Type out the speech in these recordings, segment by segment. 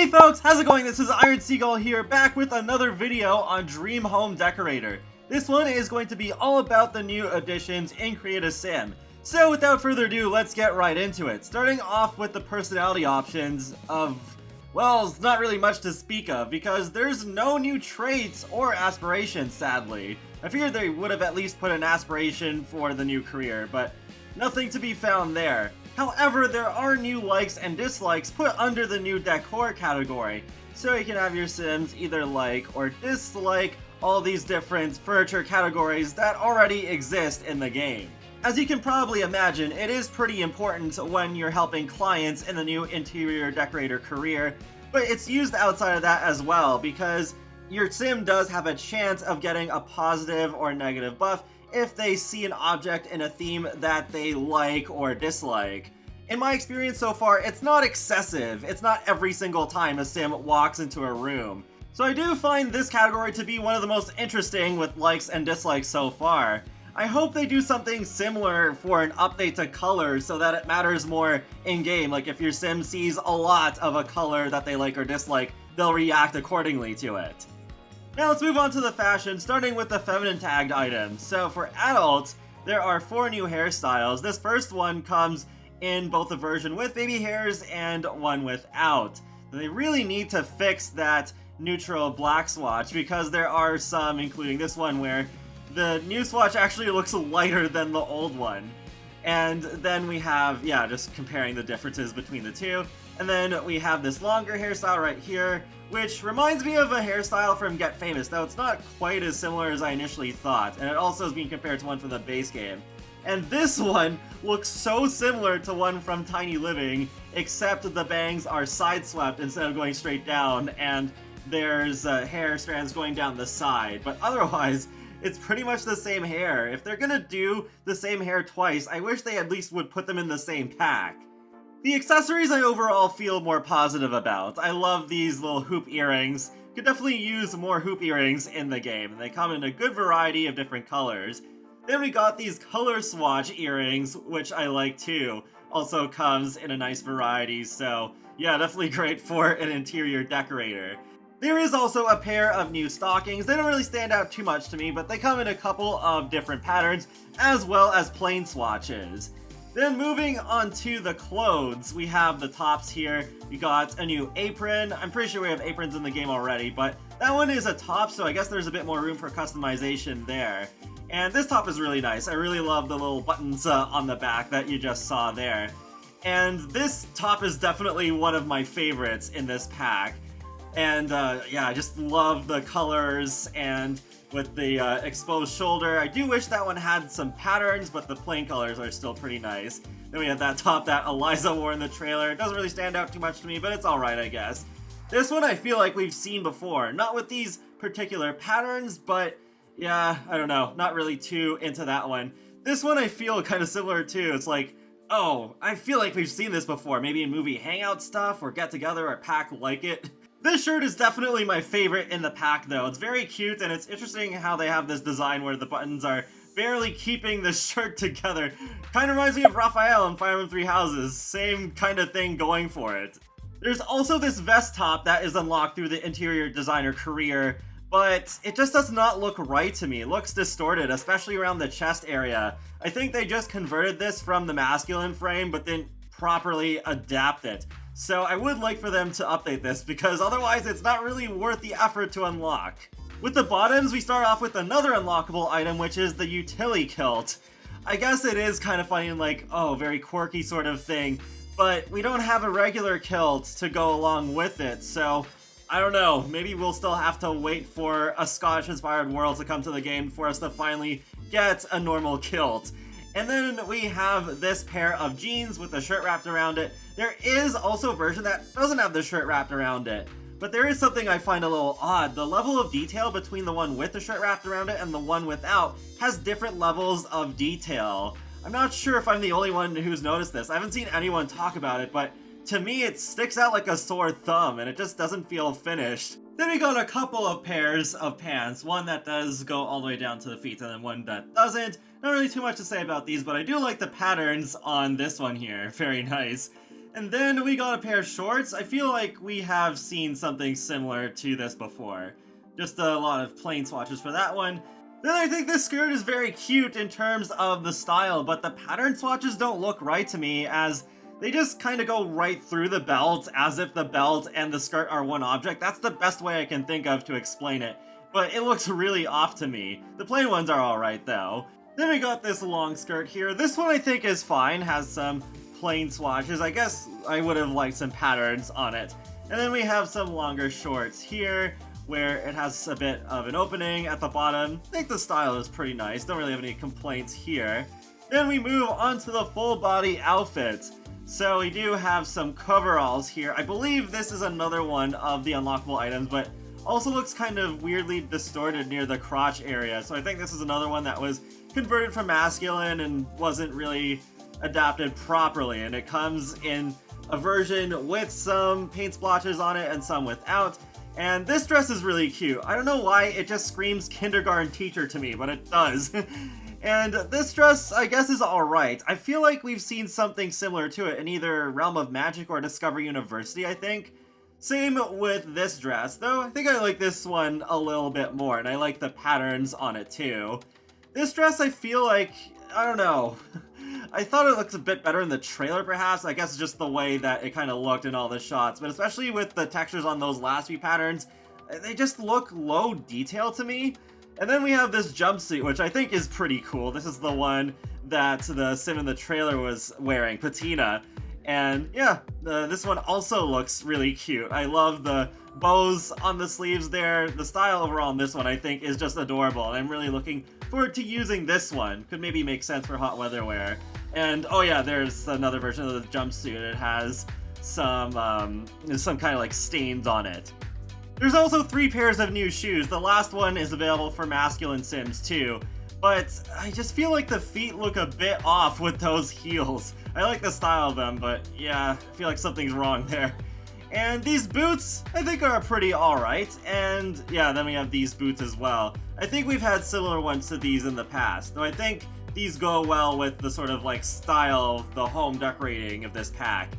Hey folks, how's it going? This is Iron Seagull here, back with another video on Dream Home Decorator. This one is going to be all about the new additions in Create a Sim. So without further ado, let's get right into it. Starting off with the personality options of, well, it's not really much to speak of because there's no new traits or aspirations, sadly. I figured they would have at least put an aspiration for the new career, but nothing to be found there. However, there are new likes and dislikes put under the new decor category, so you can have your Sims either like or dislike all these different furniture categories that already exist in the game. As you can probably imagine, it is pretty important when you're helping clients in the new interior decorator career, but it's used outside of that as well because your Sim does have a chance of getting a positive or negative buff if they see an object in a theme that they like or dislike. In my experience so far, it's not excessive. It's not every single time a Sim walks into a room. So I do find this category to be one of the most interesting with likes and dislikes so far. I hope they do something similar for an update to colors so that it matters more in-game. Like if your Sim sees a lot of a color that they like or dislike, they'll react accordingly to it. Now let's move on to the fashion, starting with the feminine tagged items. So for adults, there are 4 new hairstyles. This first one comes in both a version with baby hairs and one without. They really need to fix that neutral black swatch because there are some, including this one, where the new swatch actually looks lighter than the old one. And then we have, just comparing the differences between the two. And then we have this longer hairstyle right here, which reminds me of a hairstyle from Get Famous, though it's not quite as similar as I initially thought, and it also is being compared to one from the base game. And this one looks so similar to one from Tiny Living, except the bangs are side-swept instead of going straight down, and there's hair strands going down the side. But otherwise, it's pretty much the same hair. If they're gonna do the same hair twice, I wish they at least would put them in the same pack. The accessories I overall feel more positive about. I love these little hoop earrings. Could definitely use more hoop earrings in the game. They come in a good variety of different colors. Then we got these color swatch earrings, which I like too. Also comes in a nice variety, so yeah, definitely great for an interior decorator. There is also a pair of new stockings. They don't really stand out too much to me, but they come in a couple of different patterns, as well as plain swatches. Then moving on to the clothes, we have the tops here. We got a new apron. I'm pretty sure we have aprons in the game already, but that one is a top, so I guess there's a bit more room for customization there. And this top is really nice. I really love the little buttons on the back that you just saw there. And this top is definitely one of my favorites in this pack. And I just love the colors and with the exposed shoulder. I do wish that one had some patterns, but the plain colors are still pretty nice. Then we have that top that Eliza wore in the trailer. It doesn't really stand out too much to me, but it's alright, I guess. This one I feel like we've seen before. Not with these particular patterns, but yeah, I don't know. Not really too into that one. This one I feel kind of similar too. It's like, oh, I feel like we've seen this before. Maybe in movie hangout stuff or get together or pack like it. This shirt is definitely my favorite in the pack though. It's very cute and it's interesting how they have this design where the buttons are barely keeping the shirt together. Kind of reminds me of Raphael in Fire Emblem Three Houses. Same kind of thing going for it. There's also this vest top that is unlocked through the interior designer career, but it just does not look right to me. It looks distorted, especially around the chest area. I think they just converted this from the masculine frame, but didn't properly adapt it. So I would like for them to update this, because otherwise it's not really worth the effort to unlock. With the bottoms, we start off with another unlockable item, which is the utility kilt. I guess it is kind of funny and like, oh, very quirky sort of thing, but we don't have a regular kilt to go along with it, so I don't know, maybe we'll still have to wait for a Scottish-inspired world to come to the game for us to finally get a normal kilt. And then we have this pair of jeans with a shirt wrapped around it. There is also a version that doesn't have the shirt wrapped around it, but there is something I find a little odd. The level of detail between the one with the shirt wrapped around it and the one without has different levels of detail. I'm not sure if I'm the only one who's noticed this. I haven't seen anyone talk about it, but to me it sticks out like a sore thumb and it just doesn't feel finished. Then we got a couple of pairs of pants, one that does go all the way down to the feet and then one that doesn't. Not really too much to say about these, but I do like the patterns on this one here. Very nice. And then we got a pair of shorts. I feel like we have seen something similar to this before. Just a lot of plain swatches for that one. Then I think this skirt is very cute in terms of the style, but the pattern swatches don't look right to me, as they just kind of go right through the belt as if the belt and the skirt are one object. That's the best way I can think of to explain it, but it looks really off to me. The plain ones are alright though. Then we got this long skirt here. This one I think is fine, has some plain swatches. I guess I would have liked some patterns on it. And then we have some longer shorts here, where it has a bit of an opening at the bottom. I think the style is pretty nice, don't really have any complaints here. Then we move on to the full body outfits. So we do have some coveralls here. I believe this is another one of the unlockable items, but also looks kind of weirdly distorted near the crotch area. So I think this is another one that was converted from masculine and wasn't really adapted properly. And it comes in a version with some paint splotches on it and some without. And this dress is really cute. I don't know why, it just screams kindergarten teacher to me, but it does. And this dress, I guess, is alright. I feel like we've seen something similar to it in either Realm of Magic or Discover University, I think. Same with this dress, though I think I like this one a little bit more, and I like the patterns on it too. This dress, I feel like, I don't know. I thought it looked a bit better in the trailer, perhaps. I guess just the way that it kind of looked in all the shots, but especially with the textures on those last few patterns, they just look low detail to me. And then we have this jumpsuit, which I think is pretty cool. This is the one that the sim in the trailer was wearing, Patina. And yeah, this one also looks really cute. I love the bows on the sleeves there. The style overall in this one, I think, is just adorable. And I'm really looking forward to using this one. Could maybe make sense for hot weather wear. And oh yeah, there's another version of the jumpsuit. It has some kind of like stains on it. There's also 3 pairs of new shoes. The last one is available for masculine sims too. But I just feel like the feet look a bit off with those heels. I like the style of them, but yeah, I feel like something's wrong there. And these boots, I think, are pretty alright. And yeah, then we have these boots as well. I think we've had similar ones to these in the past, though I think these go well with the sort of like style of the home decorating of this pack.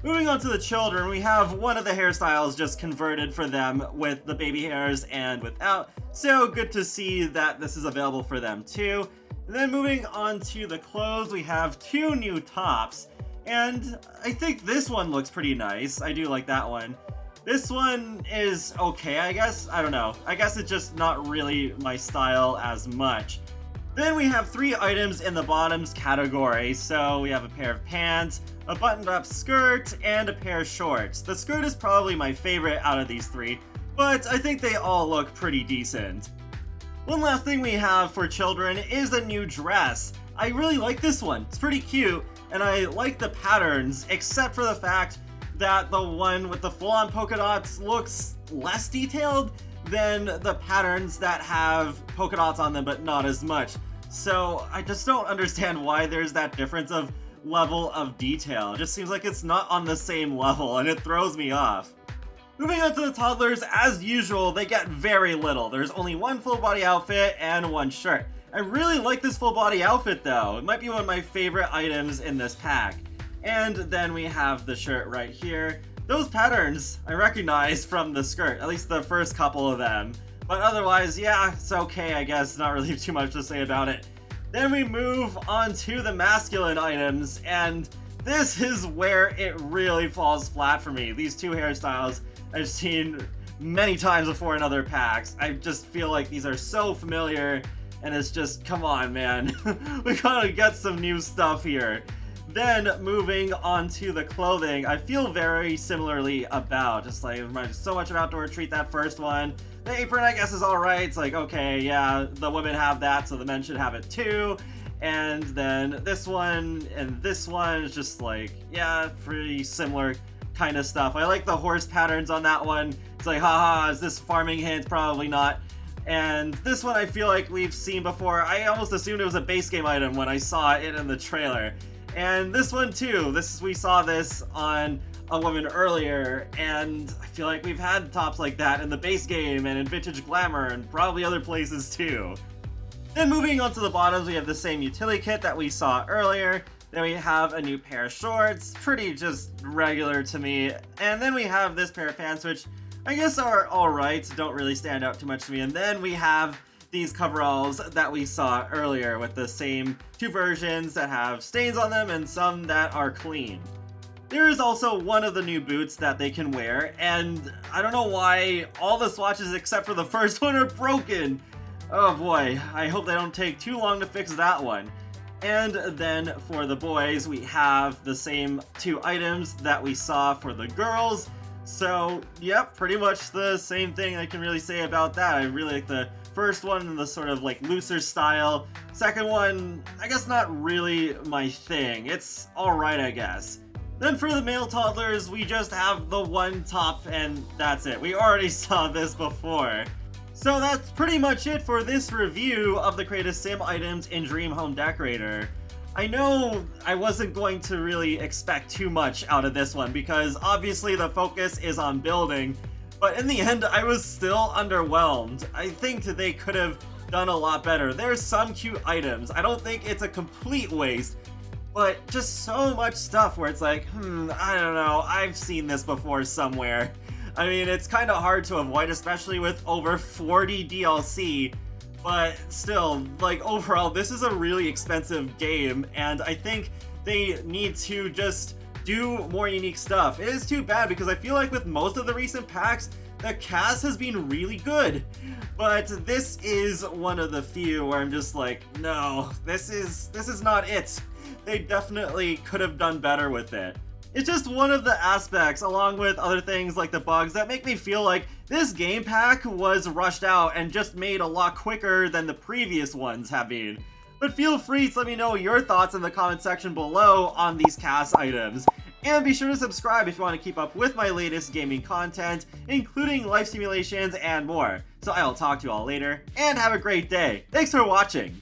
Moving on to the children, we have one of the hairstyles just converted for them with the baby hairs and without, so good to see that this is available for them too. And then moving on to the clothes, we have 2 new tops, and I think this one looks pretty nice. I do like that one. This one is okay, I guess. I don't know. I guess it's just not really my style as much. Then we have 3 items in the bottoms category. So we have a pair of pants, a buttoned up skirt, and a pair of shorts. The skirt is probably my favorite out of these 3, but I think they all look pretty decent. One last thing we have for children is a new dress. I really like this one. It's pretty cute, and I like the patterns, except for the fact that the one with the full-on polka dots looks less detailed than the patterns that have polka dots on them, but not as much. So I just don't understand why there's that difference of level of detail. It just seems like it's not on the same level, and it throws me off. Moving on to the toddlers, as usual, they get very little. There's only 1 full body outfit and 1 shirt. I really like this full body outfit though. It might be one of my favorite items in this pack. And then we have the shirt right here. Those patterns I recognize from the skirt, at least the first couple of them. But otherwise, yeah, it's okay, I guess. Not really too much to say about it. Then we move on to the masculine items, and this is where it really falls flat for me. These 2 hairstyles I've seen many times before in other packs. I just feel like these are so familiar, and it's just, come on, man. We gotta get some new stuff here. Then moving on to the clothing, I feel very similarly about, just like, it reminds me so much of Outdoor Retreat, that first one. The apron, I guess, is alright. It's like, okay, yeah, the women have that, so the men should have it too. And then this one and this one is just like, yeah, pretty similar kind of stuff. I like the horse patterns on that one. It's like, haha, is this farming hint? Probably not. And this one I feel like we've seen before. I almost assumed it was a base game item when I saw it in the trailer. And this one too, we saw this on a woman earlier, and I feel like we've had tops like that in the base game and in Vintage Glamour and probably other places too. Then moving on to the bottoms, we have the same utility kit that we saw earlier. Then we have a new pair of shorts, pretty just regular to me. And then we have this pair of pants, which I guess are alright, don't really stand out too much to me. And then we have these coveralls that we saw earlier with the same two versions that have stains on them and some that are clean. There is also one of the new boots that they can wear, and I don't know why all the swatches except for the first one are broken. Oh boy, I hope they don't take too long to fix that one. And then for the boys, we have the same two items that we saw for the girls. So, yep, pretty much the same thing I can really say about that. I really like the first one in the sort of like looser style. Second one, I guess not really my thing. It's alright, I guess. Then for the male toddlers, we just have the one top and that's it. We already saw this before. So that's pretty much it for this review of the Create a Sim items in Dream Home Decorator. I know I wasn't going to really expect too much out of this one because obviously the focus is on building, but in the end I was still underwhelmed. I think that they could have done a lot better. There's some cute items. I don't think it's a complete waste, but just so much stuff where it's like, I don't know, I've seen this before somewhere. I mean, it's kind of hard to avoid, especially with over 40 DLC, but still, like, overall, this is a really expensive game, and I think they need to just do more unique stuff. It is too bad, because I feel like with most of the recent packs, the cast has been really good, but this is one of the few where I'm just like, no, this is not it. They definitely could have done better with it. It's just one of the aspects, along with other things like the bugs, that make me feel like this game pack was rushed out and just made a lot quicker than the previous ones have been. But feel free to let me know your thoughts in the comment section below on these cast items. And be sure to subscribe if you want to keep up with my latest gaming content, including life simulations and more. So I'll talk to you all later, and have a great day. Thanks for watching!